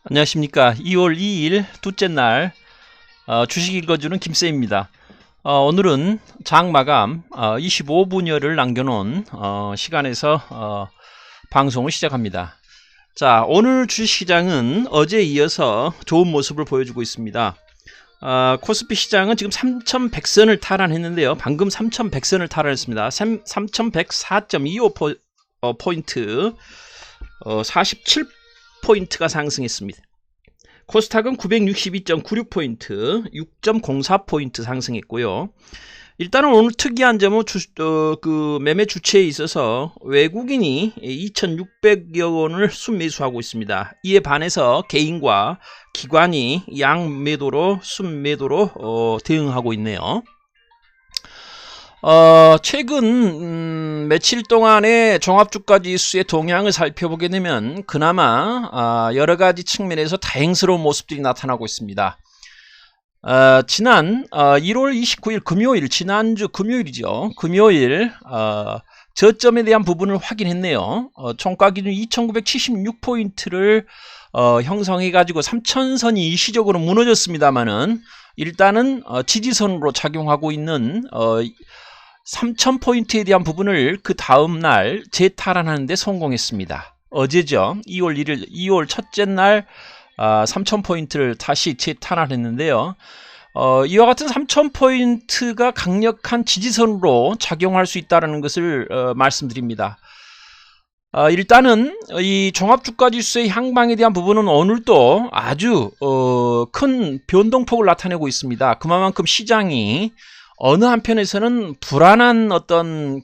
안녕하십니까. 2월 2일 둘째 날 주식 읽어주는 김쌤입니다. 오늘은 장 마감 25분여를 남겨놓은 시간에서 방송을 시작합니다. 자, 오늘 주식시장은 어제에 이어서 좋은 모습을 보여주고 있습니다. 코스피 시장은 지금 3100선을 탈환했는데요. 방금 3100선을 탈환했습니다. 3104.25포인트 47포인트가 상승했습니다. 코스닥은 962.96포인트 6.04포인트 상승했고요. 일단은 오늘 특이한 점은 매매 주체에 있어서 외국인이 2600여 원을 순매수하고 있습니다. 이에 반해서 개인과 기관이 양매도로 순매도로 대응하고 있네요. 최근 며칠 동안의 종합주가지수의 동향을 살펴보게 되면 그나마 여러가지 측면에서 다행스러운 모습들이 나타나고 있습니다. 지난 1월 29일 금요일, 지난주 금요일이죠. 금요일 저점에 대한 부분을 확인했네요. 총가 기준 2976포인트를 형성해 가지고 3000선이 일시적으로 무너졌습니다만은 일단은 지지선으로 작용하고 있는 3000포인트에 대한 부분을 그 다음날 재탈환하는 데 성공했습니다. 어제죠. 2월 1일 2월 첫째 날 3000포인트를 다시 재탈환했는데요. 이와 같은 3000포인트가 강력한 지지선으로 작용할 수 있다는 것을 말씀드립니다. 일단은 이 종합주가지수의 향방에 대한 부분은 오늘도 아주 큰 변동폭을 나타내고 있습니다. 그만큼 시장이 어느 한편에서는 불안한 어떤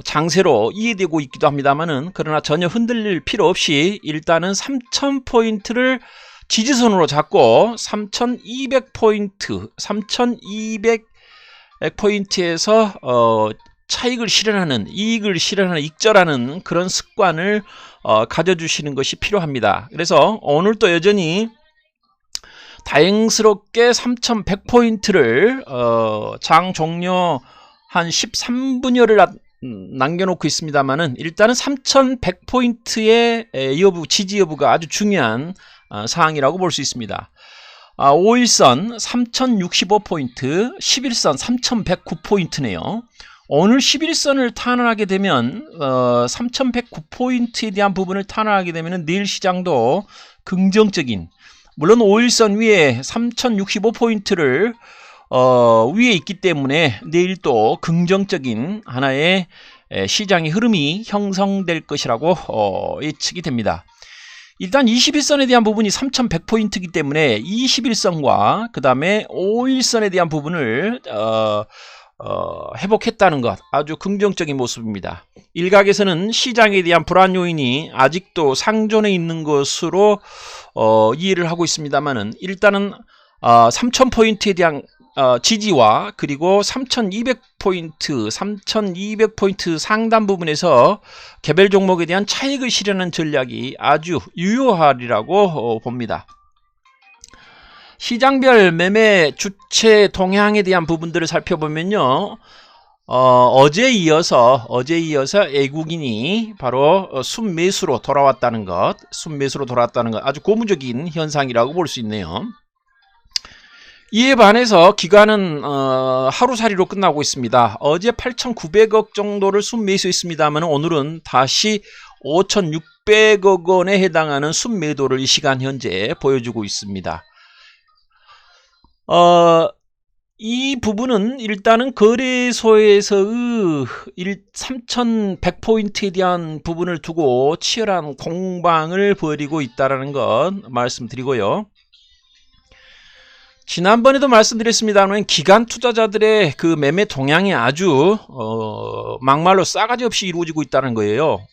장세로 이해되고 있기도 합니다만은, 그러나 전혀 흔들릴 필요 없이 일단은 3000포인트를 지지선으로 잡고 3200포인트, 3200포인트에서 차익을 실현하는, 이익을 실현하는, 익절하는 그런 습관을 가져주시는 것이 필요합니다. 그래서 오늘도 여전히 다행스럽게 3100포인트를 장 종료 한 13분여를 남겨놓고 있습니다만은, 일단은 3100포인트의 여부, 지지 여부가 아주 중요한 사항이라고 볼 수 있습니다. 5일선 3065포인트, 11선 3109포인트네요. 오늘 11선을 탄환하게 되면 3109포인트에 대한 부분을 탄환하게 되면 내일 시장도 긍정적인, 물론 5일선 위에 3065포인트를 위에 있기 때문에 내일 또 긍정적인 하나의 시장의 흐름이 형성될 것이라고 예측이 됩니다. 일단 21선에 대한 부분이 3100포인트이기 때문에 21선과 그 다음에 5일선에 대한 부분을 회복했다는 것, 아주 긍정적인 모습입니다. 일각에서는 시장에 대한 불안 요인이 아직도 상존해 있는 것으로 이해를 하고 있습니다만은, 일단은 3000포인트에 대한 지지와 그리고 3200포인트 상단 부분에서 개별 종목에 대한 차익을 실현하는 전략이 아주 유효하리라고 봅니다. 시장별 매매 주체 동향에 대한 부분들을 살펴보면요, 어제에 이어서 외국인이 바로 순매수로 돌아왔다는 것, 아주 고무적인 현상이라고 볼 수 있네요. 이에 반해서 기관은 하루살이로 끝나고 있습니다. 어제 8,900억 정도를 순매수했습니다만 오늘은 다시 5,600억 원에 해당하는 순매도를 이 시간 현재 보여주고 있습니다. 이 부분은 일단은 거래소에서의 3100포인트에 대한 부분을 두고 치열한 공방을 벌이고 있다는 것 말씀드리고요. 지난번에도 말씀드렸습니다만 기관 투자자들의 그 매매 동향이 아주 막말로 싸가지 없이 이루어지고 있다는 거예요.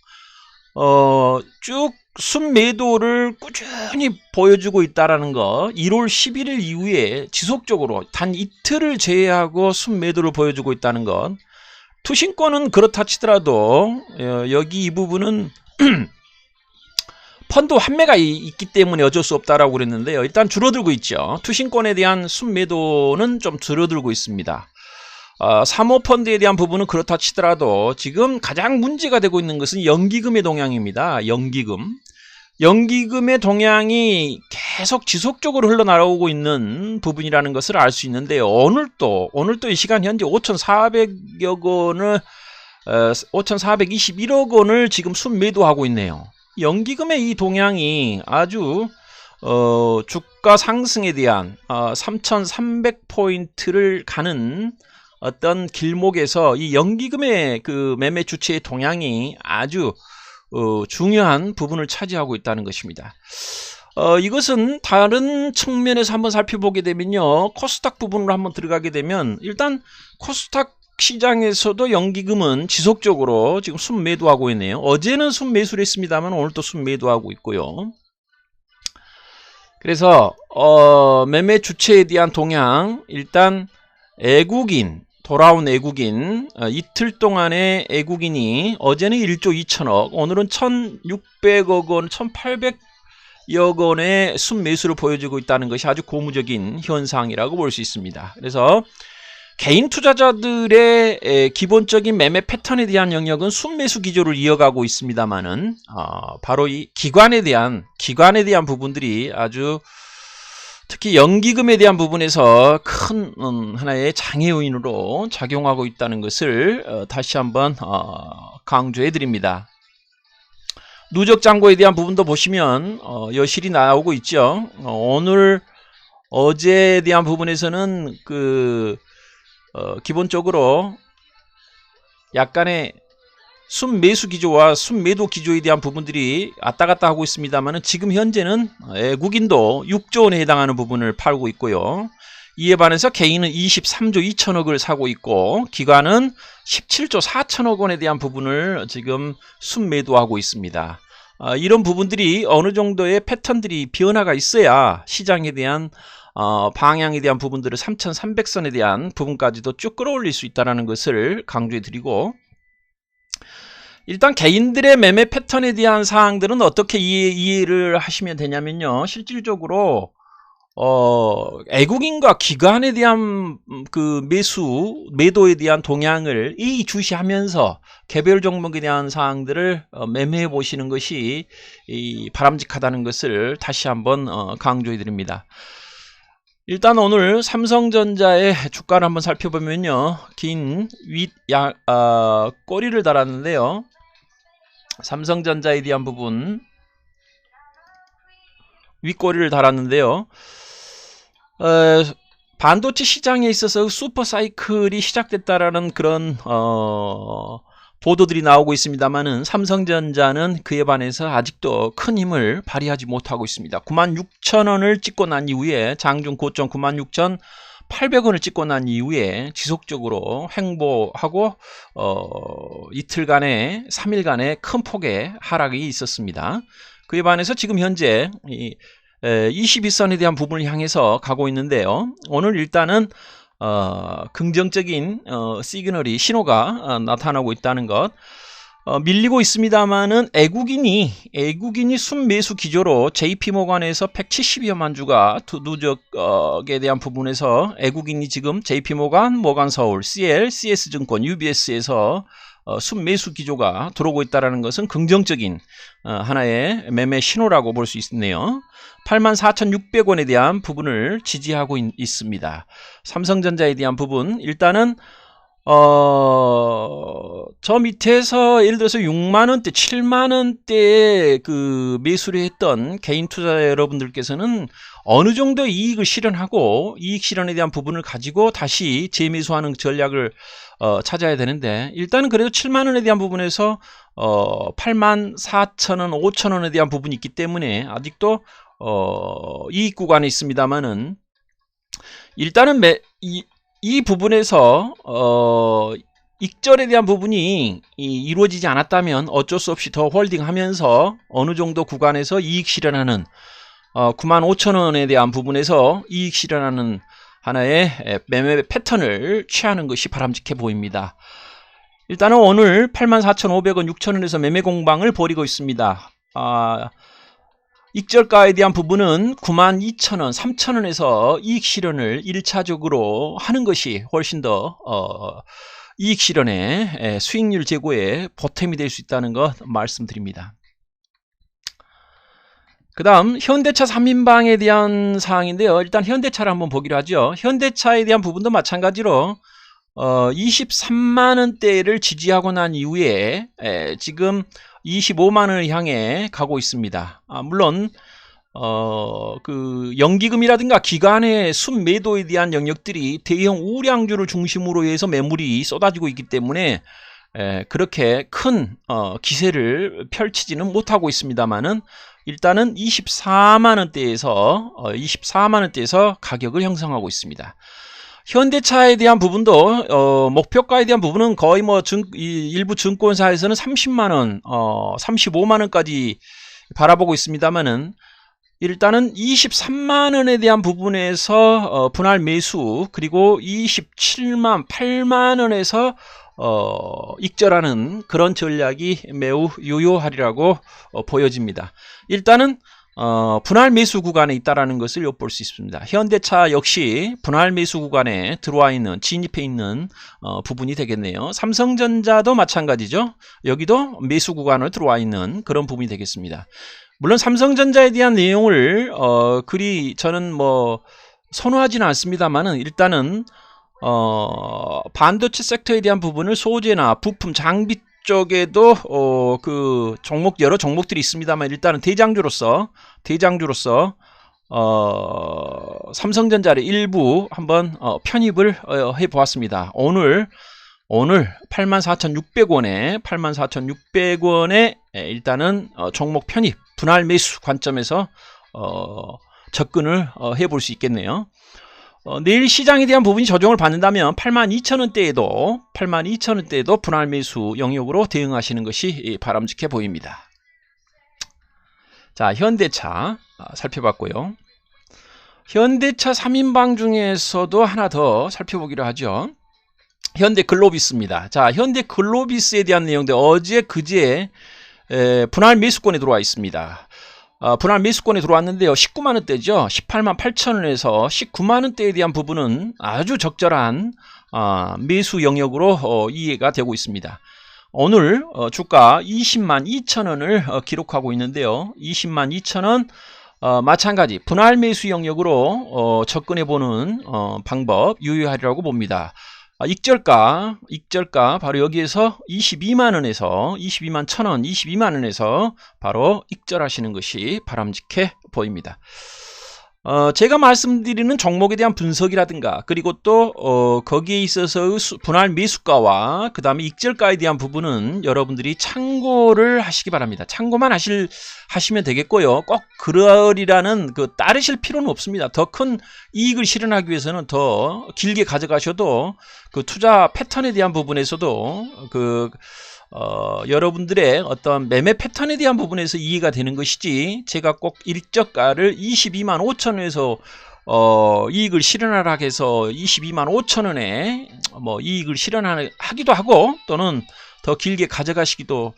쭉 순매도를 꾸준히 보여주고 있다는 거, 1월 11일 이후에 지속적으로 단 이틀을 제외하고 순매도를 보여주고 있다는 것. 투신권은 그렇다 치더라도 여기 이 부분은 펀드 환매가 있기 때문에 어쩔 수 없다라고 그랬는데요. 일단 줄어들고 있죠. 투신권에 대한 순매도는 좀 줄어들고 있습니다. 사모펀드에 대한 부분은 그렇다 치더라도 지금 가장 문제가 되고 있는 것은 연기금의 동향입니다. 연기금. 연기금의 동향이 계속 지속적으로 흘러나오고 있는 부분이라는 것을 알 수 있는데요. 오늘도 이 시간 현재 5,400여 원을 5,421억 원을 지금 순매도하고 있네요. 연기금의 이 동향이 아주 주가 상승에 대한 3,300포인트를 가는 어떤 길목에서 이 연기금의 그 매매 주체의 동향이 아주 중요한 부분을 차지하고 있다는 것입니다. 이것은 다른 측면에서 한번 살펴보게 되면요, 코스닥 부분으로 한번 들어가게 되면 일단 코스닥 시장에서도 연기금은 지속적으로 지금 순매도하고 있네요. 어제는 순매수를 했습니다만 오늘도 순매도하고 있고요. 그래서 매매 주체에 대한 동향, 일단 애국인, 돌아온 애국인, 이틀 동안의 애국인이 어제는 1조 2천억, 오늘은 1,600억 원, 1,800여 원의 순매수를 보여주고 있다는 것이 아주 고무적인 현상이라고 볼 수 있습니다. 그래서 개인 투자자들의 기본적인 매매 패턴에 대한 영역은 순매수 기조를 이어가고 있습니다만은 바로 이 기관에 대한 부분들이 아주 특히 연기금에 대한 부분에서 큰 하나의 장애 요인으로 작용하고 있다는 것을 다시 한번 강조해 드립니다. 누적 잔고에 대한 부분도 보시면 여실히 나오고 있죠. 어제에 대한 부분에서는 기본적으로 약간의 순매수 기조와 순매도 기조에 대한 부분들이 왔다 갔다 하고 있습니다만 지금 현재는 외국인도 6조 원에 해당하는 부분을 팔고 있고요. 이에 반해서 개인은 23조 2천억을 사고 있고 기관은 17조 4천억 원에 대한 부분을 지금 순매도하고 있습니다. 이런 부분들이 어느 정도의 패턴들이 변화가 있어야 시장에 대한 방향에 대한 부분들을 3,300선에 대한 부분까지도 쭉 끌어올릴 수 있다는 것을 강조해 드리고, 일단 개인들의 매매 패턴에 대한 사항들은 어떻게 이해를 하시면 되냐면요, 실질적으로 애국인과 기관에 대한 매도에 대한 동향을 주시하면서 개별 종목에 대한 사항들을 매매해 보시는 것이 바람직하다는 것을 다시 한번 강조해 드립니다. 일단 오늘 삼성전자의 주가를 한번 살펴보면요, 긴 꼬리를 달았는데요, 삼성전자에 대한 부분 윗꼬리를 달았는데요, 반도체 시장에 있어서 슈퍼 사이클이 시작됐다라는 그런 보도들이 나오고 있습니다만은 삼성전자는 그에 반해서 아직도 큰 힘을 발휘하지 못하고 있습니다. 96,000원을 찍고 난 이후에 장중 고점 96,800원을 찍고 난 이후에 지속적으로 횡보하고 이틀간의 3일간의 큰 폭의 하락이 있었습니다. 그에 반해서 지금 현재 22선에 대한 부분을 향해서 가고 있는데요, 오늘 일단은 긍정적인 신호가 나타나고 있다는 것, 밀리고 있습니다만은 애국인이 순매수 기조로 JP모간에서 170여만 주가 누적에 대한 부분에서 애국인이 지금 JP모간, 모간서울, CL, CS증권, UBS에서 순매수 기조가 들어오고 있다는 것은 긍정적인 하나의 매매 신호라고 볼 수 있네요. 84,600원에 대한 부분을 지지하고 있습니다. 삼성전자에 대한 부분, 일단은 저 밑에서 예를 들어서 6만원대, 7만원대에 매수를 했던 개인 투자자 여러분들께서는 어느 정도 이익을 실현하고 이익 실현에 대한 부분을 가지고 다시 재매수하는 전략을 찾아야 되는데, 일단은 그래도 7만원에 대한 부분에서 84,000원, 5,000원에 대한 부분이 있기 때문에 아직도 이익 구간에 있습니다만은, 일단은 이 부분에서 익절에 대한 부분이 이루어지지 않았다면 어쩔 수 없이 더 홀딩하면서 어느 정도 구간에서 이익 실현하는 95,000원에 대한 부분에서 이익 실현하는 하나의 매매 패턴을 취하는 것이 바람직해 보입니다. 일단은 오늘 84,500원, 6,000원에서 매매 공방을 벌이고 있습니다. 익절가에 대한 부분은 92,000원, 3,000원에서 이익 실현을 1차적으로 하는 것이 훨씬 더 이익 실현의 수익률 제고에 보탬이 될 수 있다는 것 말씀드립니다. 그 다음 현대차 3인방에 대한 사항인데요. 일단 현대차를 한번 보기로 하죠. 현대차에 대한 부분도 마찬가지로 23만원대를 지지하고 난 이후에 지금 25만원을 향해 가고 있습니다. 물론 그 연기금이라든가 기관의 순매도에 대한 영역들이 대형 우량주를 중심으로 해서 매물이 쏟아지고 있기 때문에 그렇게 큰 기세를 펼치지는 못하고 있습니다만은 일단은 24만원대에서 가격을 형성하고 있습니다. 현대차에 대한 부분도 목표가에 대한 부분은 거의 뭐 일부 증권사에서는 30만원, 35만원까지 바라보고 있습니다만은 일단은 23만원에 대한 부분에서 분할 매수, 그리고 27만 8만원에서 익절하는 그런 전략이 매우 유효하리라고 보여집니다. 일단은 분할 매수 구간에 있다라는 것을 엿볼 수 있습니다. 현대차 역시 분할 매수 구간에 들어와 있는, 진입해 있는 부분이 되겠네요. 삼성전자도 마찬가지죠. 여기도 매수 구간으로 들어와 있는 그런 부분이 되겠습니다. 물론 삼성전자에 대한 내용을 그리 저는 뭐 선호하지는 않습니다만은 일단은 반도체 섹터에 대한 부분을 소재나 부품, 장비 쪽에도 그 여러 종목들이 있습니다만 일단은 대장주로서 삼성전자를 일부 한번 편입을 해 보았습니다. 오늘 84,600원에 일단은 종목 편입, 분할 매수 관점에서 접근을 해 볼 수 있겠네요. 내일 시장에 대한 부분이 조정을 받는다면 82,000원대에도 분할 매수 영역으로 대응하시는 것이 바람직해 보입니다. 자, 현대차 살펴봤고요. 현대차 3인방 중에서도 하나 더 살펴보기로 하죠. 현대글로비스입니다. 자, 현대글로비스에 대한 내용들 어제 그제 분할 매수권에 들어와 있습니다. 분할 매수권에 들어왔는데요. 19만원대죠. 18만 8천원에서 19만원대에 대한 부분은 아주 적절한 매수 영역으로 이해가 되고 있습니다. 오늘 주가 20만 2천원을 기록하고 있는데요. 20만 2천원 마찬가지 분할 매수 영역으로 접근해보는 방법 유효하리라고 봅니다. 익절가 바로 여기에서 22만원에서 22만 1천원 22만원에서 바로 익절하시는 것이 바람직해 보입니다. 제가 말씀드리는 종목에 대한 분석이라든가 그리고 또 거기에 있어서 분할 매수가와 그 다음에 익절가에 대한 부분은 여러분들이 참고를 하시기 바랍니다. 참고만 하시면 되겠고요. 꼭 그러리라는 따르실 필요는 없습니다. 더 큰 이익을 실현하기 위해서는 더 길게 가져가셔도 그 투자 패턴에 대한 부분에서도 여러분들의 어떤 매매 패턴에 대한 부분에서 이해가 되는 것이지 제가 꼭 일저가를 22만 5천원에서 이익을 실현하라 해서 22만 5천원에 뭐 이익을 실현하기도 하고 또는 더 길게 가져가시기도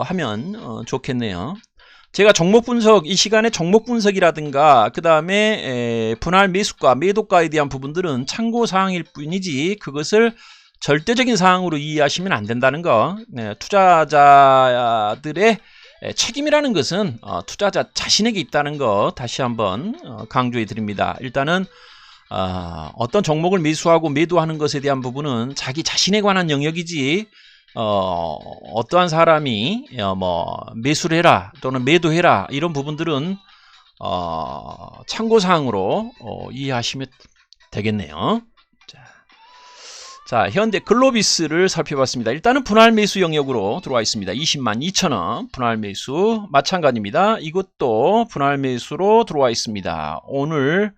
하면 좋겠네요. 제가 종목 분석, 이 시간에 종목 분석이라든가 그 다음에 분할 매수가, 매도가에 대한 부분들은 참고사항일 뿐이지 그것을 절대적인 사항으로 이해하시면 안 된다는 거. 투자자들의 책임이라는 것은 투자자 자신에게 있다는 거 다시 한번 강조해 드립니다. 일단은 어떤 종목을 매수하고 매도하는 것에 대한 부분은 자기 자신에 관한 영역이지 어떠한 사람이 뭐 매수를 해라 또는 매도해라 이런 부분들은 참고사항으로 이해하시면 되겠네요. 자, 현대글로비스를 살펴봤습니다. 일단은 분할 매수 영역으로 들어와 있습니다. 20만 2천원 분할 매수 마찬가지입니다. 이것도 분할 매수로 들어와 있습니다. 오늘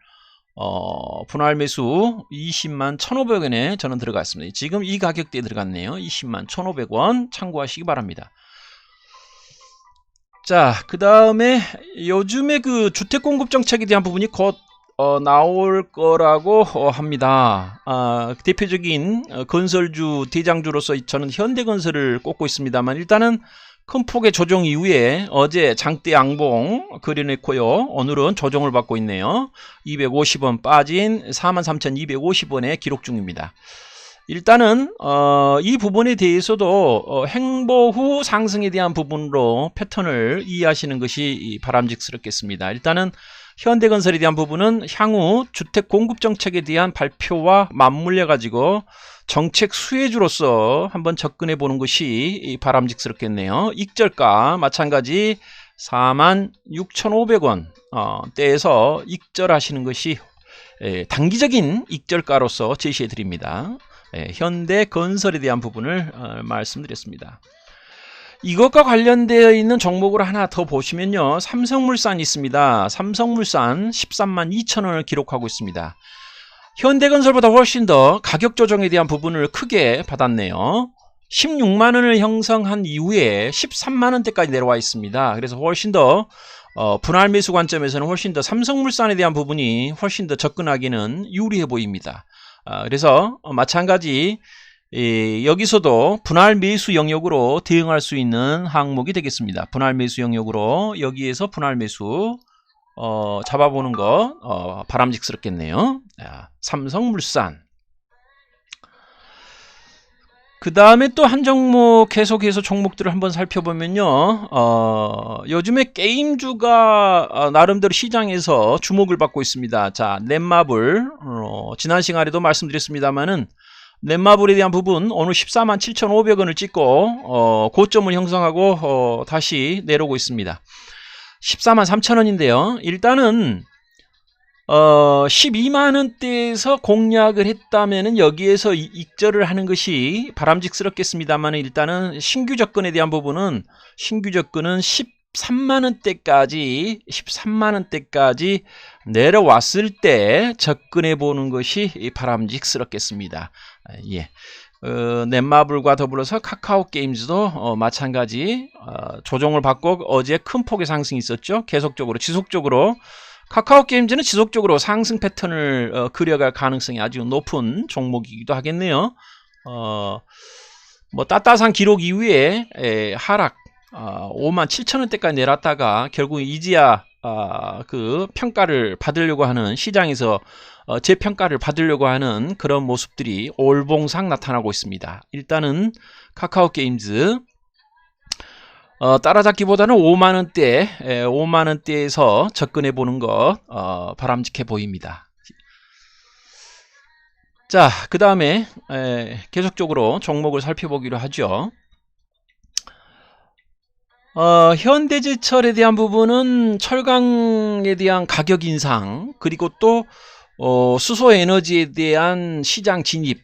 분할 매수 20만 1,500원에 저는 들어갔습니다. 지금 이 가격대에 들어갔네요. 20만 1,500원 참고하시기 바랍니다. 자, 그 다음에 요즘에 그 주택공급 정책에 대한 부분이 곧 나올 거라고 합니다. 대표적인 건설주 대장주로서 저는 현대건설을 꼽고 있습니다만 일단은 큰 폭의 조정 이후에 어제 장대 양봉 그려냈고요. 오늘은 조정을 받고 있네요. 250원 빠진 43,250원에 기록 중입니다. 일단은 이 부분에 대해서도 행보 후 상승에 대한 부분으로 패턴을 이해하시는 것이 바람직스럽겠습니다. 일단은 현대건설에 대한 부분은 향후 주택 공급 정책에 대한 발표와 맞물려 가지고 정책 수혜주로서 한번 접근해 보는 것이 바람직스럽겠네요. 익절가 마찬가지 46,500원 대에서 익절하시는 것이 단기적인 익절가로서 제시해 드립니다. 현대건설에 대한 부분을 말씀드렸습니다. 이것과 관련되어 있는 종목을 하나 더 보시면요. 삼성물산이 있습니다. 삼성물산 132,000원을 기록하고 있습니다. 현대건설보다 훨씬 더 가격 조정에 대한 부분을 크게 받았네요. 16만원을 형성한 이후에 13만원대까지 내려와 있습니다. 그래서 훨씬 더 분할 매수 관점에서는 훨씬 더 삼성물산에 대한 부분이 훨씬 더 접근하기는 유리해 보입니다. 그래서 마찬가지 여기서도 분할 매수 영역으로 대응할 수 있는 항목이 되겠습니다. 분할 매수 영역으로 여기에서 분할 매수 잡아보는 거 바람직스럽겠네요. 삼성물산. 그 다음에 또 한 종목 계속해서 종목들을 한번 살펴보면요. 요즘에 게임주가 나름대로 시장에서 주목을 받고 있습니다. 자, 넷마블 지난 시간에도 말씀드렸습니다만은 넷마블에 대한 부분 오늘 147,500원을 찍고 고점을 형성하고 다시 내려오고 있습니다. 143,000원인데요. 일단은 12만원대에서 공략을 했다면은 여기에서 익절을 하는 것이 바람직스럽겠습니다만 일단은 신규 접근에 대한 부분은 신규 접근은 13만원대까지 내려왔을 때 접근해 보는 것이 바람직스럽겠습니다. 예. 넷마블과 더불어서 카카오게임즈도 마찬가지 조정을 받고 어제 큰 폭의 상승이 있었죠. 계속적으로 지속적으로 카카오게임즈는 지속적으로 상승 패턴을 그려갈 가능성이 아주 높은 종목이기도 하겠네요. 뭐 따따상 기록 이후에 하락 57,000원대까지 내렸다가 결국 이제야 그 평가를 받으려고 하는 시장에서 재평가를 받으려고 하는 그런 모습들이 올봉상 나타나고 있습니다. 일단은 카카오게임즈 따라잡기보다는 5만원대에서 접근해 보는 것 바람직해 보입니다. 자, 그 다음에 계속적으로 종목을 살펴보기로 하죠. 현대제철에 대한 부분은 철강에 대한 가격 인상 그리고 또 수소에너지에 대한 시장 진입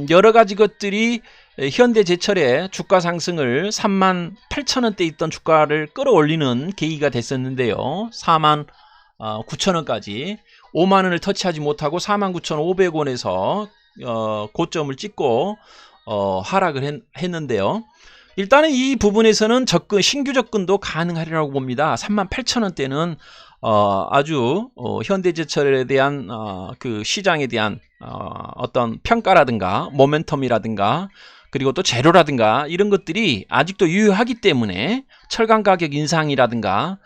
여러 가지 것들이 현대제철의 주가 상승을 38,000원대 있던 주가를 끌어올리는 계기가 됐었는데요. 49,000원까지 5만원을 터치하지 못하고 49,500원에서 고점을 찍고 하락을 했는데요. 일단은 이 부분에서는 신규 접근도 가능하리라고 봅니다. 38,000원대는 아주 현대제철에 대한 그 시장에 대한 어떤 평가라든가 모멘텀이라든가 그리고 또 재료라든가 이런 것들이 아직도 유효하기 때문에 철강 가격 인상이라든가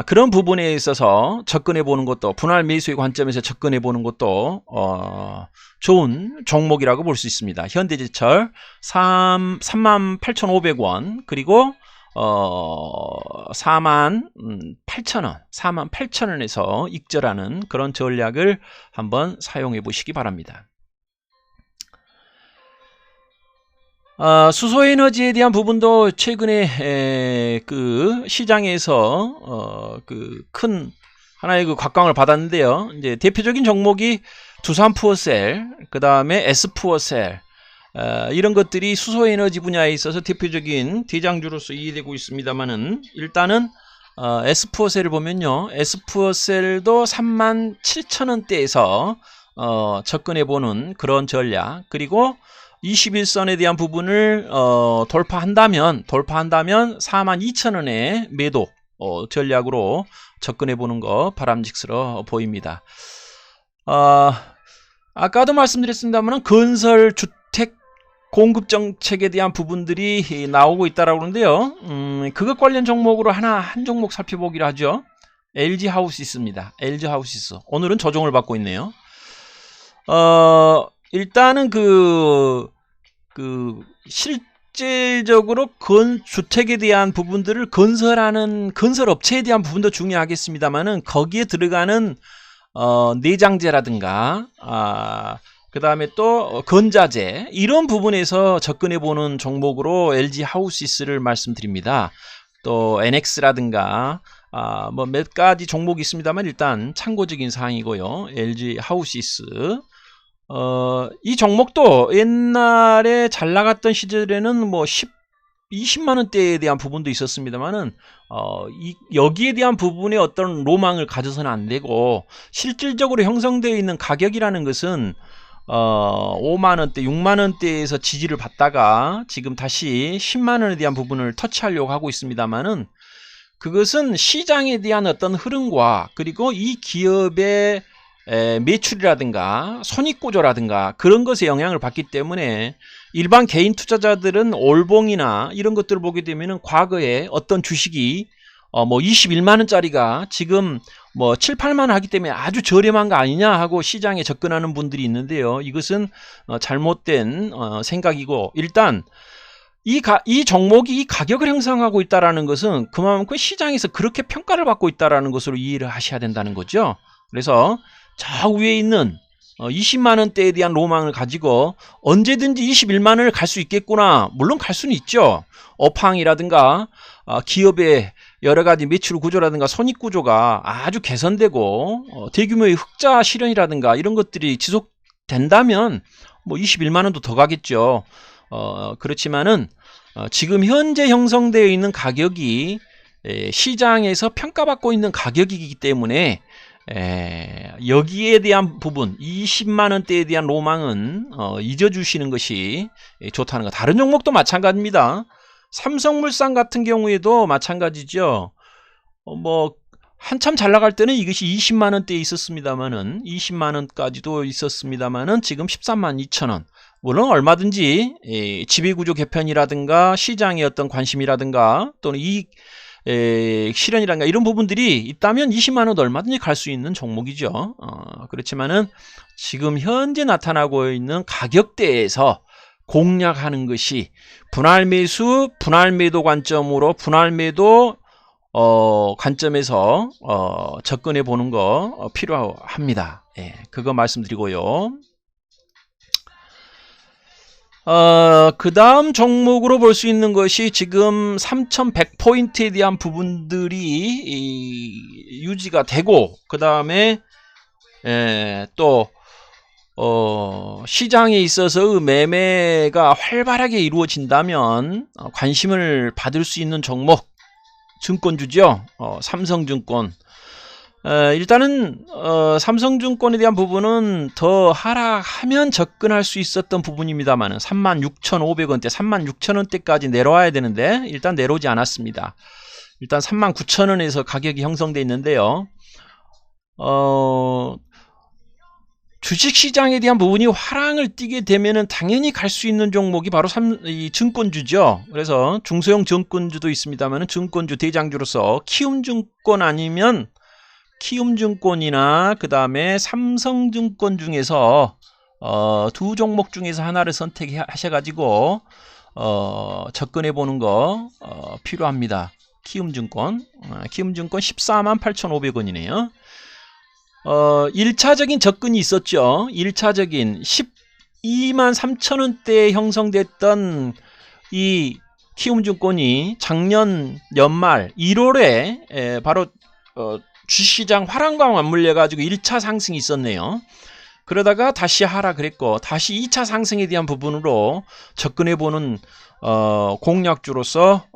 그런 부분에 있어서 접근해 보는 것도 분할 매수의 관점에서 접근해 보는 것도 좋은 종목이라고 볼 수 있습니다. 현대제철 38,500원 그리고 48,000원에서 익절하는 그런 전략을 한번 사용해 보시기 바랍니다. 수소에너지에 대한 부분도 최근에 그 시장에서 그 큰 하나의 그 곽광을 받았는데요. 이제 대표적인 종목이 두산푸어셀, 그 다음에 S푸어셀 이런 것들이 수소에너지 분야에 있어서 대표적인 대장주로서 이해되고 있습니다만은 일단은 S푸어셀을 보면요, S푸어셀도 37,000원대에서 접근해보는 그런 전략 그리고 21선에 대한 부분을 돌파한다면 42,000원의 매도 전략으로 접근해보는 거 바람직스러워 보입니다. 아까도 말씀드렸습니다만 건설 주택 공급 정책에 대한 부분들이 나오고 있다라고 그러는데요. 그것 관련 종목으로 한 종목 살펴보기로 하죠. LG하우시스입니다. LG하우시스 오늘은 조정을 받고 있네요. 일단은 실질적으로 주택에 대한 부분들을 건설 업체에 대한 부분도 중요하겠습니다만은 거기에 들어가는 내장재라든가 그 다음에 또 건자재 이런 부분에서 접근해 보는 종목으로 LG 하우시스를 말씀드립니다. 또 NX라든가 뭐 몇 가지 종목이 있습니다만 일단 참고적인 사항이고요. LG 하우시스 이 종목도 옛날에 잘 나갔던 시절에는 뭐 20만 원대에 대한 부분도 있었습니다만은 여기에 대한 부분에 어떤 로망을 가져서는 안 되고 실질적으로 형성되어 있는 가격이라는 것은 5만 원대, 6만 원대에서 지지를 받다가 지금 다시 10만 원에 대한 부분을 터치하려고 하고 있습니다만은 그것은 시장에 대한 어떤 흐름과 그리고 이 기업의 매출이라든가 손익구조라든가 그런 것에 영향을 받기 때문에 일반 개인 투자자들은 올봉이나 이런 것들을 보게 되면은 과거에 어떤 주식이 뭐 21만 원짜리가 지금 뭐 7, 8만 원 하기 때문에 아주 저렴한 거 아니냐 하고 시장에 접근하는 분들이 있는데요. 이것은 잘못된 생각이고 일단 이 종목이 이 가격을 형성하고 있다라는 것은 그만큼 시장에서 그렇게 평가를 받고 있다라는 것으로 이해를 하셔야 된다는 거죠. 그래서 저 위에 있는 20만 원대에 대한 로망을 가지고 언제든지 21만 원을 갈 수 있겠구나. 물론 갈 수는 있죠. 업황이라든가 기업의 여러 가지 매출 구조라든가 손익 구조가 아주 개선되고 대규모의 흑자 실현이라든가 이런 것들이 지속된다면 뭐 21만 원도 더 가겠죠. 그렇지만은 지금 현재 형성되어 있는 가격이 시장에서 평가받고 있는 가격이기 때문에 여기에 대한 부분 20만 원대에 대한 로망은 잊어주시는 것이 좋다는 거. 다른 종목도 마찬가지입니다. 삼성물산 같은 경우에도 마찬가지죠. 뭐 한참 잘 나갈 때는 이것이 20만 원대에 있었습니다만은 20만 원까지도 있었습니다만은 지금 13만 2천 원. 물론 얼마든지 지배구조 개편이라든가 시장의 어떤 관심이라든가 또는 이익 실현이라든가 이런 부분들이 있다면 20만 원도 얼마든지 갈 수 있는 종목이죠. 그렇지만은 지금 현재 나타나고 있는 가격대에서 공략하는 것이 분할 매수, 분할 매도 관점으로 분할 매도 관점에서 접근해 보는 거 필요합니다. 그거 말씀드리고요. 그 다음 종목으로 볼 수 있는 것이 지금 3100포인트에 대한 부분들이 유지가 되고 그 다음에 또 시장에 있어서 매매가 활발하게 이루어진다면 관심을 받을 수 있는 종목 증권주죠. 삼성증권. 일단은 삼성증권에 대한 부분은 더 하락하면 접근할 수 있었던 부분입니다만 36,500원대, 36,000원대까지 내려와야 되는데 일단 내려오지 않았습니다. 일단 39,000원에서 가격이 형성되어 있는데요. 주식시장에 대한 부분이 화랑을 띠게 되면은 당연히 갈 수 있는 종목이 바로 이 증권주죠. 그래서 중소형 증권주도 있습니다만 증권주 대장주로서 키움증권 아니면 키움증권이나 그 다음에 삼성증권 중에서 두 종목 중에서 하나를 선택하셔가지고 접근해 보는 거 필요합니다. 키움증권 148,500원이네요. 1차적인 접근이 있었죠. 1차적인 123,000원대에 형성됐던 이 키움증권이 작년 연말 1월에 바로 주시장 화랑과 맞물려 가지고 1차 상승이 있었네요. 그러다가 다시 하락을 했고 다시 2차 상승에 대한 부분으로 접근해 보는 공략주로서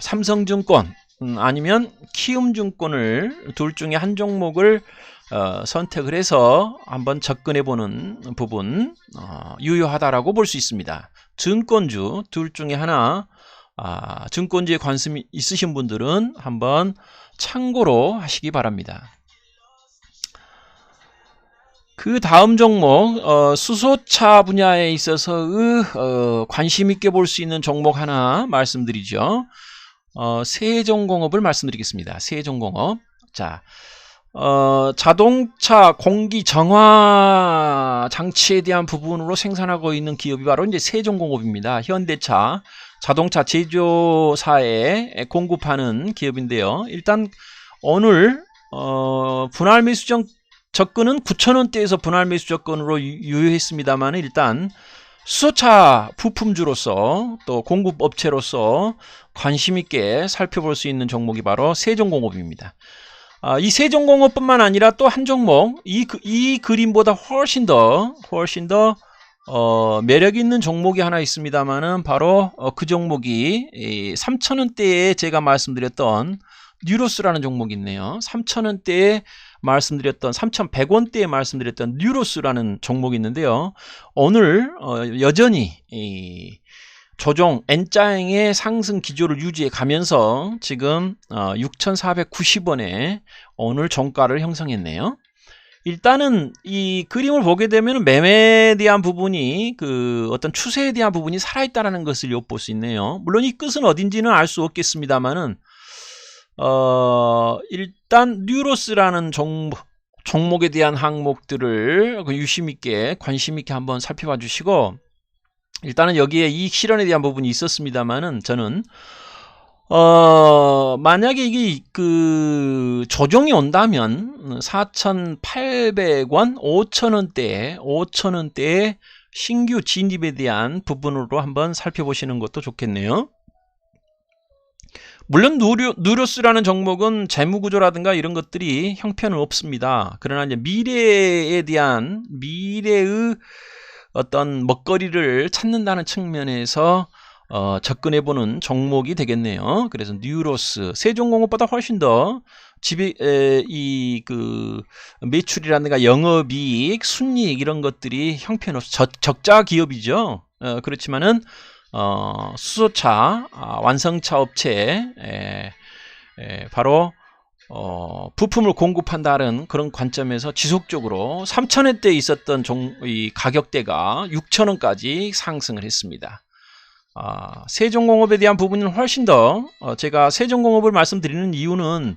삼성증권 아니면 키움증권을 둘 중에 한 종목을 선택을 해서 한번 접근해 보는 부분 유효하다라고 볼 수 있습니다. 증권주 둘 중에 하나 증권주에 관심이 있으신 분들은 한번 참고로 하시기 바랍니다. 그 다음 종목 수소차 분야에 있어서 관심 있게 볼 수 있는 종목 하나 말씀드리죠. 세종공업을 말씀드리겠습니다. 세종공업. 자, 자동차 공기 정화 장치에 대한 부분으로 생산하고 있는 기업이 바로 이제 세종공업입니다. 현대차 자동차 제조사에 공급하는 기업인데요. 일단 오늘 분할 매수 접근은 9,000원대에서 분할 매수 접근으로 유효했습니다만 일단 수소차 부품주로서 또 공급업체로서 관심있게 살펴볼 수 있는 종목이 바로 세종공업입니다. 이 세종공업뿐만 아니라 또 한 종목, 이 그림보다 훨씬 더 매력 있는 종목이 하나 있습니다만은 바로 그 종목이 3,000원대에 제가 말씀드렸던 뉴로스라는 종목이 있네요. 3,000원대에 말씀드렸던 3,100원대에 말씀드렸던 뉴로스라는 종목이 있는데요. 오늘 여전히 조정 N자형의 상승 기조를 유지해 가면서 지금 6,490원에 오늘 종가를 형성했네요. 일단은 이 그림을 보게 되면 매매에 대한 부분이 어떤 추세에 대한 부분이 살아있다는 것을 엿볼 수 있네요. 물론 이 끝은 어딘지는 알 수 없겠습니다만은 일단 뉴로스라는 종목에 대한 항목들을 유심있게 관심있게 한번 살펴봐 주시고, 일단은 여기에 이익 실현에 대한 부분이 있었습니다만은 저는 만약에 이게 조정이 온다면 4,800원, 5,000원대에 신규 진입에 대한 부분으로 한번 살펴보시는 것도 좋겠네요. 물론 뉴로스라는 종목은 재무구조라든가 이런 것들이 형편은 없습니다. 그러나 이제 미래의 어떤 먹거리를 찾는다는 측면에서 접근해보는 종목이 되겠네요. 그래서 뉴로스, 세종공업보다 훨씬 더 매출이라든가 영업이익, 순이익 이런 것들이 형편없어 적자 기업이죠. 그렇지만은 수소차 완성차 업체 바로 부품을 공급한다는 그런 관점에서 지속적으로 3,000원대에 있었던 이 가격대가 6,000원까지 상승을 했습니다. 세종공업에 대한 부분은 훨씬 더 제가 세종공업을 말씀드리는 이유는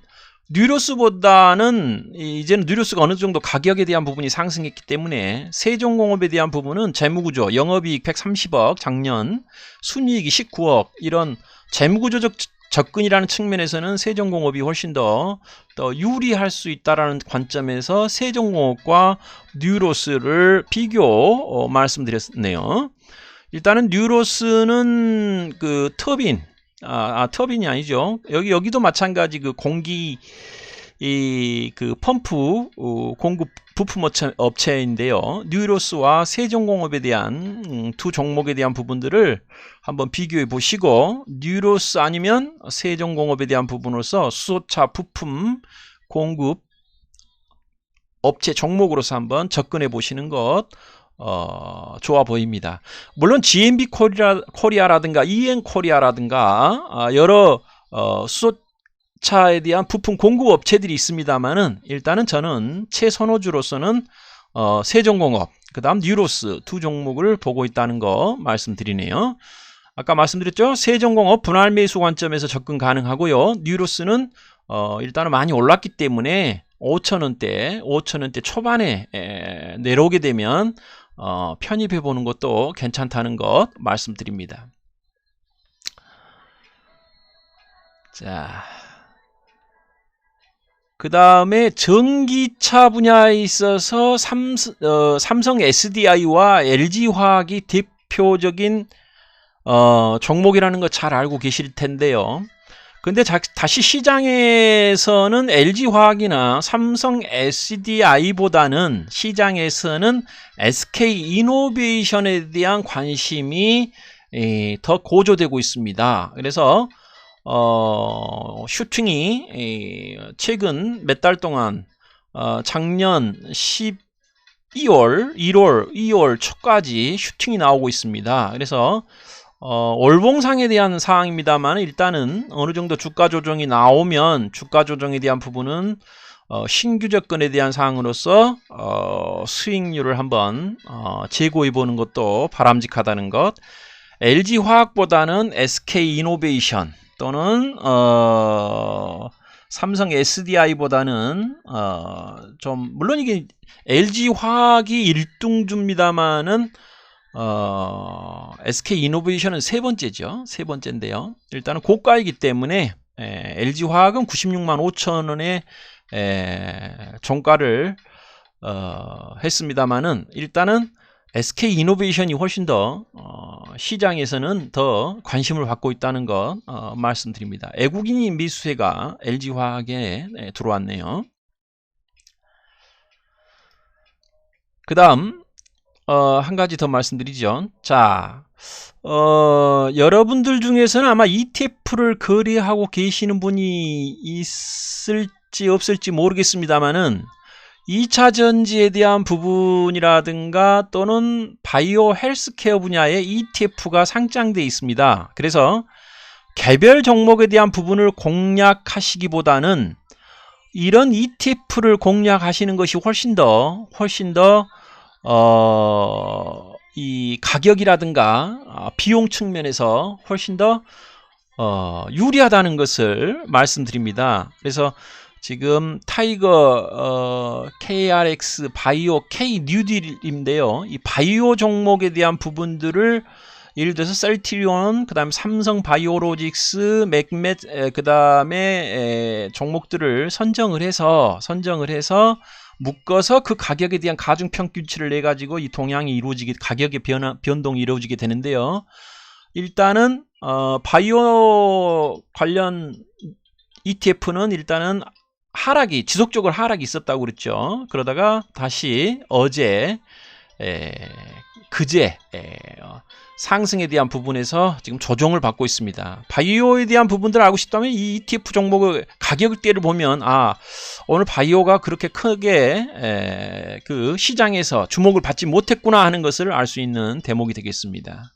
뉴로스보다는 이제는 뉴로스가 어느 정도 가격에 대한 부분이 상승했기 때문에 세종공업에 대한 부분은 재무구조, 영업이익 130억, 작년 순이익이 19억 이런 재무구조적 접근이라는 측면에서는 세종공업이 훨씬 더 유리할 수 있다는 관점에서 세종공업과 뉴로스를 비교 말씀드렸네요. 일단은 뉴로스는 터빈, 터빈이 아니죠. 여기도 마찬가지 공기 펌프 공급 부품 업체인데요. 뉴로스와 세종공업에 대한 두 종목에 대한 부분들을 한번 비교해 보시고, 뉴로스 아니면 세종공업에 대한 부분으로서 수소차 부품 공급 업체 종목으로서 한번 접근해 보시는 것 좋아 보입니다. 물론 GMB 코리아라든가 EN 코리아라든가 여러 수소차에 대한 부품 공급 업체들이 있습니다만은 일단은 저는 최선호주로서는 세종공업, 그 다음 뉴로스 두 종목을 보고 있다는 거 말씀드리네요. 아까 말씀드렸죠. 세종공업 분할 매수 관점에서 접근 가능하고요. 뉴로스는 일단은 많이 올랐기 때문에 5,000원대 초반에 내려오게 되면 편입해 보는 것도 괜찮다는 것 말씀드립니다. 자, 그 다음에 전기차 분야에 있어서 삼성 SDI와 LG화학이 대표적인 종목이라는 거 잘 알고 계실 텐데요. 근데 다시 시장에서는 LG화학이나 삼성 SDI보다는 시장에서는 SK이노베이션에 대한 관심이 더 고조되고 있습니다. 그래서 슈팅이 최근 몇 달 동안 작년 2월 초까지 슈팅이 나오고 있습니다. 그래서 월봉상에 대한 사항입니다만 일단은 어느 정도 주가 조정이 나오면 주가 조정에 대한 부분은 신규 접근에 대한 사항으로서 수익률을 한번 재고해 보는 것도 바람직하다는 것. LG화학보다는 SK이노베이션 또는 삼성 SDI보다는 좀 물론 이게 LG화학이 1등주입니다만은 SK이노베이션은 세 번째죠. 세 번째인데요. 일단은 고가이기 때문에 LG화학은 96만 5천 원의 종가를 했습니다만은 일단은 SK이노베이션이 훨씬 더 시장에서는 더 관심을 받고 있다는 것 말씀드립니다. 애국인인 미수세가 LG화학에 들어왔네요. 그 다음 한 가지 더 말씀드리죠. 자, 여러분들 중에서는 아마 ETF를 거래하고 계시는 분이 있을지 없을지 모르겠습니다만은 2차 전지에 대한 부분이라든가 또는 바이오 헬스케어 분야에 ETF가 상장되어 있습니다. 그래서 개별 종목에 대한 부분을 공략하시기보다는 이런 ETF를 공략하시는 것이 훨씬 더 이 가격이라든가 비용 측면에서 훨씬 더 유리하다는 것을 말씀드립니다. 그래서 지금 타이거 KRX 바이오 K 뉴딜인데요. 이 바이오 종목에 대한 부분들을 예를 들어서 셀트리온, 그다음 삼성 바이오로직스, 맥맷, 그다음에 종목들을 선정을 해서 묶어서 그 가격에 대한 가중평균치를 내 가지고 이 동향이 이루어지게, 가격의 변동이 이루어지게 되는데요. 일단은 바이오 관련 ETF는 일단은 지속적으로 하락이 있었다고 그랬죠. 그러다가 다시 그제 상승에 대한 부분에서 지금 조정을 받고 있습니다. 바이오에 대한 부분들을 알고 싶다면 이 ETF 종목의 가격대를 보면 오늘 바이오가 그렇게 크게 그 시장에서 주목을 받지 못했구나 하는 것을 알 수 있는 대목이 되겠습니다.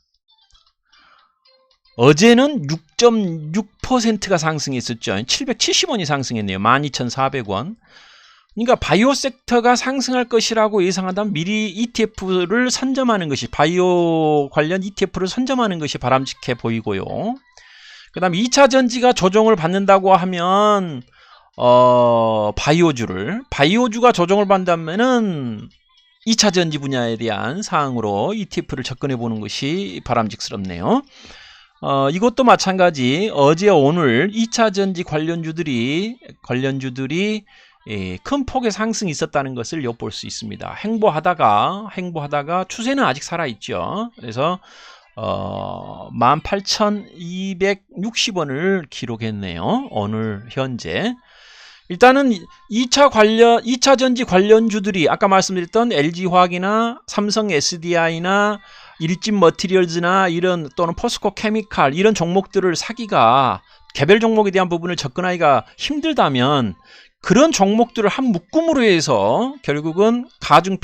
어제는 6.6%가 상승했었죠. 770원이 상승했네요. 12,400원. 그러니까 바이오 섹터가 상승할 것이라고 예상한다면 미리 ETF를 선점하는 것이, 바이오 관련 ETF를 선점하는 것이 바람직해 보이고요. 그 다음 2차 전지가 조정을 받는다고 하면 바이오주가 조정을 받는다면은 2차 전지 분야에 대한 사항으로 ETF를 접근해 보는 것이 바람직스럽네요. 이것도 마찬가지 어제 오늘 2차 전지 관련주들이 큰 폭의 상승이 있었다는 것을 엿볼 수 있습니다. 행보하다가 추세는 아직 살아있죠. 그래서 18,260원을 기록했네요. 오늘 현재. 일단은 2차 전지 관련주들이 아까 말씀드렸던 LG화학이나 삼성 SDI나 일진 머티리얼즈나 이런 또는 포스코 케미칼 이런 종목들을 사기가, 개별 종목에 대한 부분을 접근하기가 힘들다면 그런 종목들을 한 묶음으로 해서 결국은 가중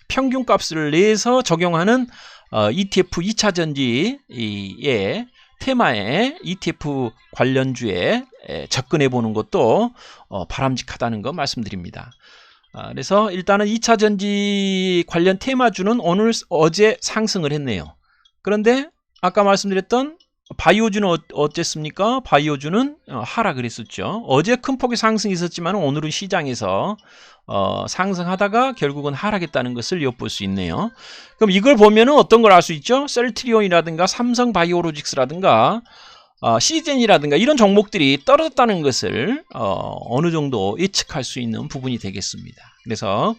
평균값을 내서 적용하는 ETF 2차 전지의 테마의 ETF 관련주에 접근해 보는 것도 바람직하다는 거 말씀드립니다. 그래서 일단은 2차 전지 관련 테마주는 어제 상승을 했네요. 그런데 아까 말씀드렸던 바이오주는 어땠습니까? 바이오주는 하락을 했었죠. 어제 큰 폭의 상승이 있었지만 오늘은 시장에서 상승하다가 결국은 하락했다는 것을 엿볼 수 있네요. 그럼 이걸 보면은 어떤 걸 알 수 있죠? 셀트리온이라든가 삼성 바이오로직스라든가 시젠이라든가 이런 종목들이 떨어졌다는 것을 어느 정도 예측할 수 있는 부분이 되겠습니다. 그래서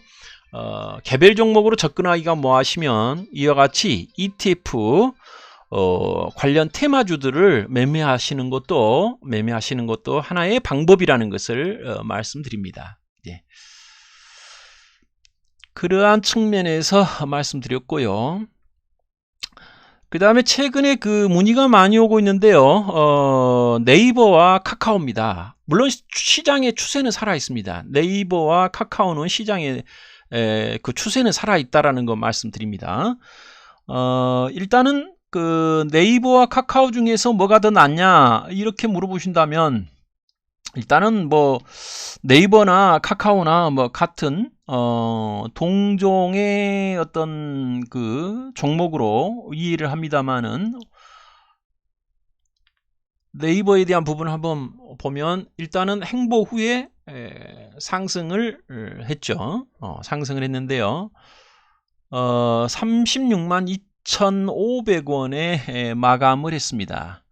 개별 종목으로 접근하기가 뭐하시면 이와 같이 ETF 관련 테마주들을 매매하시는 것도 하나의 방법이라는 것을 말씀드립니다. 예. 그러한 측면에서 말씀드렸고요. 그 다음에 최근에 그 문의가 많이 오고 있는데요. 네이버와 카카오입니다. 물론 시장의 추세는 살아 있습니다. 네이버와 카카오는 시장의 그 추세는 살아 있다라는 거 말씀드립니다. 일단은 그 네이버와 카카오 중에서 뭐가 더 낫냐 이렇게 물어보신다면 일단은 뭐 네이버나 카카오나 뭐 같은 동종의 어떤 그 종목으로 이해를 합니다만은 네이버에 대한 부분을 한번 보면 일단은 행보 후에 상승을 했죠. 상승을 했는데요. 36만 2,500원에 마감을 했습니다.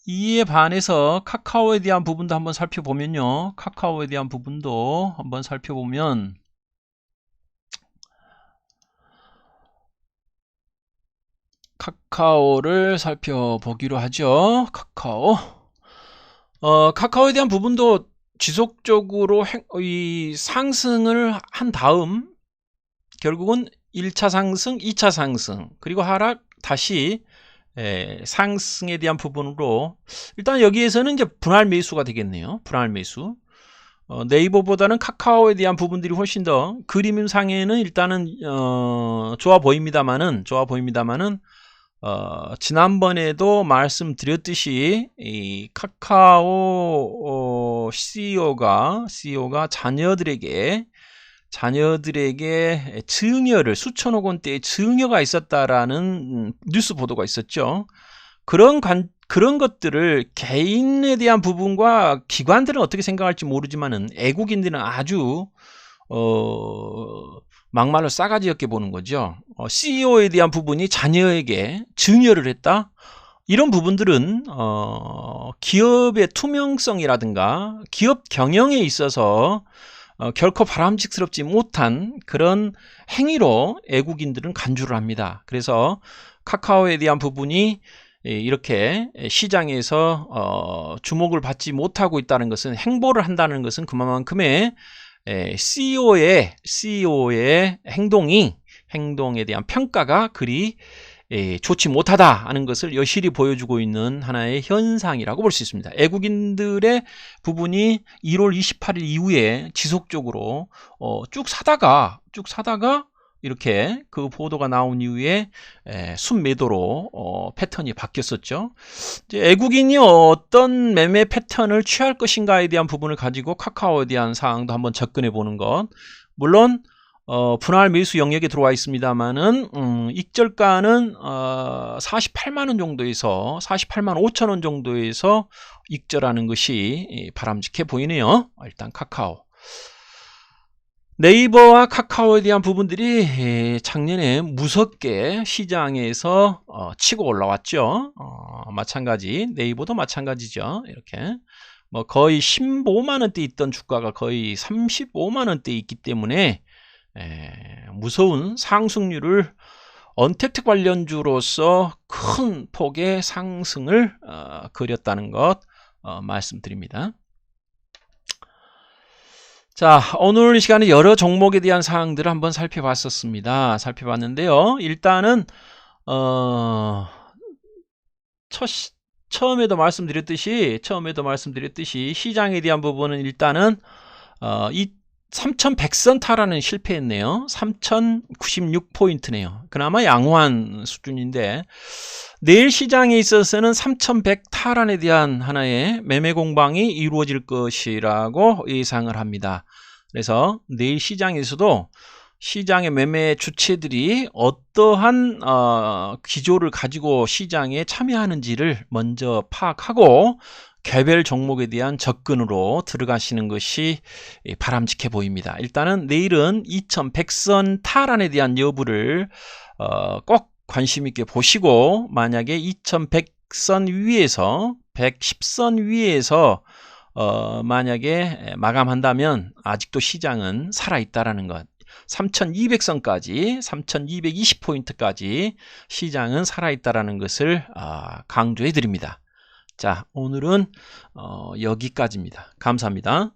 이에 반해서 카카오에 대한 부분도 한번 살펴보면요. 카카오에 대한 부분도 한번 살펴보면 카카오를 살펴보기로 하죠. 카카오에 대한 부분도 지속적으로 이 상승을 한 다음 결국은 1차 상승, 2차 상승, 그리고 하락, 다시 상승에 대한 부분으로 일단 여기에서는 이제 분할 매수가 되겠네요. 분할 매수. 네이버보다는 카카오에 대한 부분들이 훨씬 더 그림상에는 일단은 좋아 보입니다만은 지난번에도 말씀드렸듯이 이 카카오 CEO가 자녀들에게 증여를 수천억 원대의 증여가 있었다라는 뉴스 보도가 있었죠. 그런 것들을 개인에 대한 부분과 기관들은 어떻게 생각할지 모르지만은 애국인들은 아주 막말로 싸가지 없게 보는 거죠. CEO에 대한 부분이 자녀에게 증여를 했다. 이런 부분들은 기업의 투명성이라든가 기업 경영에 있어서 결코 바람직스럽지 못한 그런 행위로 애국인들은 간주를 합니다. 그래서 카카오에 대한 부분이 이렇게 시장에서 주목을 받지 못하고 있다는 것은, 행보를 한다는 것은 그만큼의 CEO의 행동에 대한 평가가 그리 좋지 못하다 하는 것을 여실히 보여주고 있는 하나의 현상이라고 볼 수 있습니다. 애국인들의 부분이 1월 28일 이후에 지속적으로 쭉 사다가 이렇게 그 보도가 나온 이후에 순매도로 패턴이 바뀌었었죠. 이제 애국인이 어떤 매매 패턴을 취할 것인가에 대한 부분을 가지고 카카오에 대한 사항도 한번 접근해 보는 것. 물론 분할 매수 영역에 들어와 있습니다만은 익절가는 48만 원 정도에서 48만 5천 원 정도에서 익절하는 것이 바람직해 보이네요. 일단 카카오. 네이버와 카카오에 대한 부분들이 작년에 무섭게 시장에서 치고 올라왔죠. 마찬가지, 네이버도 마찬가지죠. 이렇게 뭐 거의 15만 원대 있던 주가가 거의 35만 원대 있기 때문에 무서운 상승률을 언택트 관련주로서 큰 폭의 상승을 그렸다는 것 말씀드립니다. 자, 오늘 이 시간에 여러 종목에 대한 사항들을 한번 살펴봤는데요. 일단은 처음에도 말씀드렸듯이 시장에 대한 부분은 일단은 이 3100선 탈환은 실패했네요. 3096포인트네요. 그나마 양호한 수준인데 내일 시장에 있어서는 3100 탈환에 대한 하나의 매매 공방이 이루어질 것이라고 예상을 합니다. 그래서 내일 시장에서도 시장의 매매 주체들이 어떠한 기조를 가지고 시장에 참여하는지를 먼저 파악하고 개별 종목에 대한 접근으로 들어가시는 것이 바람직해 보입니다. 일단은 내일은 2100선 탈환에 대한 여부를 꼭 관심 있게 보시고, 만약에 2100선 위에서 110선 위에서 만약에 마감한다면 아직도 시장은 살아있다라는 것. 3200선까지 3220포인트까지 시장은 살아있다라는 것을 강조해 드립니다. 자, 오늘은 여기까지입니다. 감사합니다.